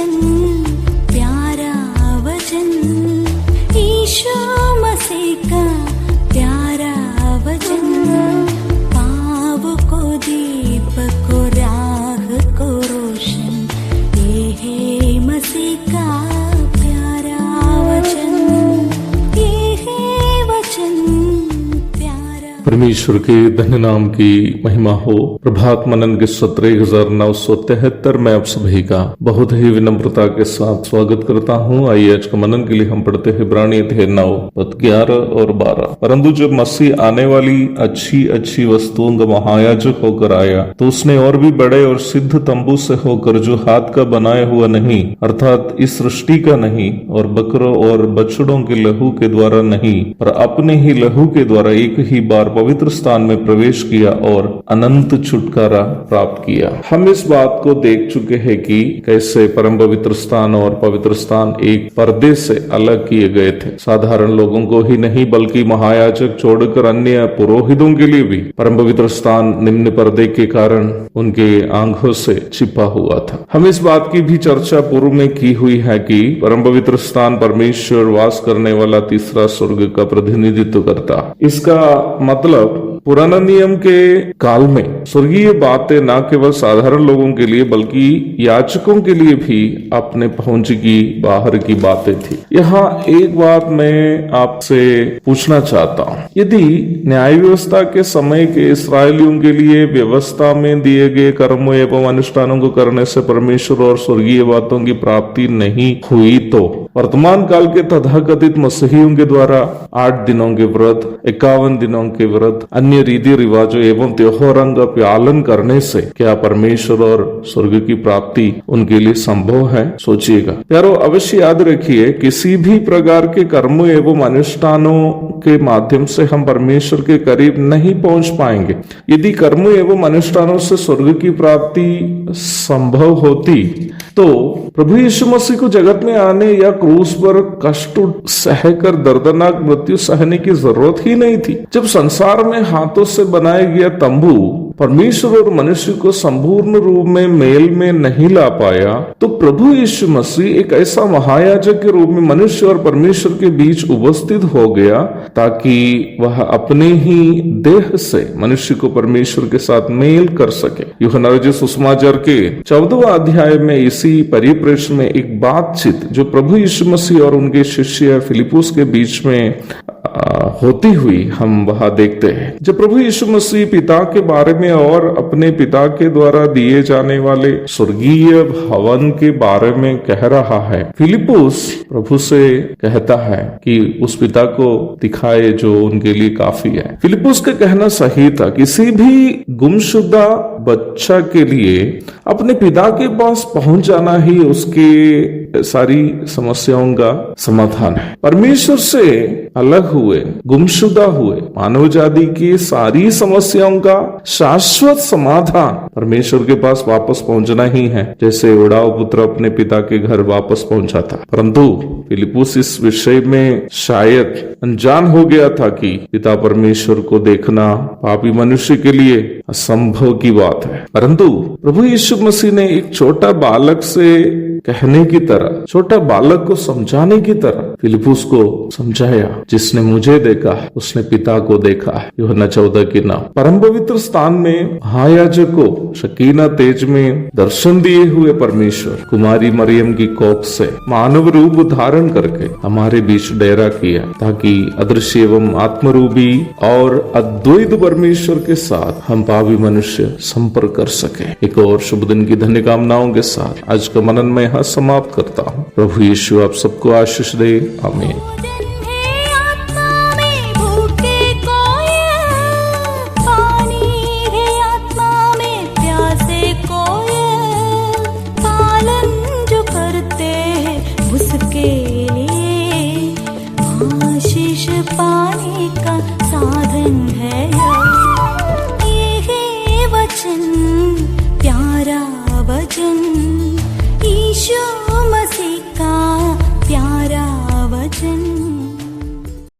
वचन, प्यारा वचन, ईशो मसीह का प्यारा वचन, पाव को दीप को राह को रोशन, ये है मसीह का प्यारा वचन, ये है वचन प्यारा। परमेश्वर के धन्य नाम की महिमा हो। प्रभात मनन के सत्र 1973 में आप सभी का बहुत ही विनम्रता के साथ स्वागत करता हूँ। आइए आज का मनन के लिए हम पढ़ते हैं इब्रानी 9:11 और 12। परंतु जब मसीह आने वाली अच्छी अच्छी वस्तुओं का महायाजक होकर आया तो उसने और भी बड़े और सिद्ध तंबू से होकर, जो हाथ का बनाया हुआ नहीं अर्थात इस सृष्टि का नहीं, और बकरों और बछड़ों के लहू के द्वारा नहीं, पर अपने ही लहू के द्वारा एक ही बार पवित्र स्थान में प्रवेश किया और अनंत छुटकारा प्राप्त किया। हम इस बात को देख चुके हैं कि कैसे परम पवित्र स्थान और पवित्र स्थान एक पर्दे से अलग किए गए थे। साधारण लोगों को ही नहीं बल्कि महायाजक छोड़कर अन्य पुरोहितों के लिए भी परम पवित्र स्थान निम्न पर्दे के कारण उनके आंखों से छिपा हुआ था। हम इस बात की भी चर्चा पूर्व में की हुई है कि परम पवित्र स्थान परमेश्वर वास करने वाला तीसरा स्वर्ग का प्रतिनिधित्व करता। इसका मतलब पुराना नियम के काल में स्वर्गीय बातें न केवल साधारण लोगों के लिए बल्कि याचकों के लिए भी अपने पहुंच की बाहर की बातें थी। यहाँ एक बात मैं आपसे पूछना चाहता हूँ, यदि न्याय व्यवस्था के समय के इस्राएलियों के लिए व्यवस्था में दिए गए कर्मों एवं अनुष्ठानों को करने से परमेश्वर और स्वर्गीय बातों की प्राप्ति नहीं हुई, तो वर्तमान काल के तथाकथित मसीहियों के द्वारा 8 दिनों के व्रत, 51 दिनों के व्रत, अन्य रीति रिवाजों एवं त्योहारों का पालन करने से क्या परमेश्वर और स्वर्ग की प्राप्ति उनके लिए संभव है? सोचिएगा प्यारो, अवश्य याद रखिए, किसी भी प्रकार के कर्मों एवं अनुष्ठानों के माध्यम से हम परमेश्वर के करीब नहीं पहुंच पाएंगे। यदि कर्मों एवं अनुष्ठानों से स्वर्ग की प्राप्ति संभव होती तो प्रभु यीशु मसीह को जगत में आने या क्रूस पर कष्ट सहकर दर्दनाक मृत्यु सहने की जरूरत ही नहीं थी। जब संसार में हाथों से बनाया गया तंबू परमेश्वर और मनुष्य को संपूर्ण रूप में मेल में नहीं ला पाया, तो प्रभु यीशु मसीह एक ऐसा महायाजक के रूप में मनुष्य और परमेश्वर के बीच उपस्थित हो गया ताकि वह अपने ही देह से मनुष्य को परमेश्वर के साथ मेल कर सके। यूहन्ना सुसमाचार के 14वें अध्याय में इसी परिप्रेक्ष्य में एक बातचीत जो प्रभु यीशु मसीह और उनके शिष्य फिलिपुस के बीच में होती हुई हम वहां देखते हैं। जब प्रभु यीशु मसीह पिता के बारे में और अपने पिता के द्वारा दिए जाने वाले स्वर्गीय भवन के बारे में कह रहा है, फिलिपुस प्रभु से कहता है कि उस पिता को दिखाए जो उनके लिए काफी है। फिलिपुस का कहना सही था, किसी भी गुमशुदा बच्चा के लिए अपने पिता के पास पहुंच जाना ही उसके सारी समस्याओं का समाधान है। परमेश्वर से अलग हुए, गुमशुदा हुए मानव जाति की सारी समस्याओं का शाश्वत समाधान परमेश्वर के पास वापस पहुंचना ही है, जैसे उड़ाव पुत्र अपने पिता के घर वापस पहुंचा था। परंतु फिलिपुस इस विषय में शायद अनजान हो गया था कि पिता परमेश्वर को देखना पापी मनुष्य के लिए असंभव की बात है। परंतु प्रभु यीशु मसीह ने एक छोटा बालक से कहने की तरह, छोटा बालक को समझाने की तरह फिलिपुस को समझाया, जिसने मुझे देखा उसने पिता को देखा। यूहन्ना 14 की नाम। परम पवित्र स्थान में महायाजक को शकीना तेज में दर्शन दिए हुए परमेश्वर कुमारी मरियम की कोख से मानव रूप धारण करके हमारे बीच डेरा किया, ताकि अदृश्य एवं आत्मरूपी और अद्वैत परमेश्वर के साथ हम पापी मनुष्य संपर्क कर सके। एक और शुभ दिन की धन्य कामनाओं के साथ आज का मनन में समाप्त करता हूँ। प्रभु यीशु आप सबको आशीष दे। आमीन। आशीष पाने का साधन है ये है वचन, प्यारा वचन ईशो।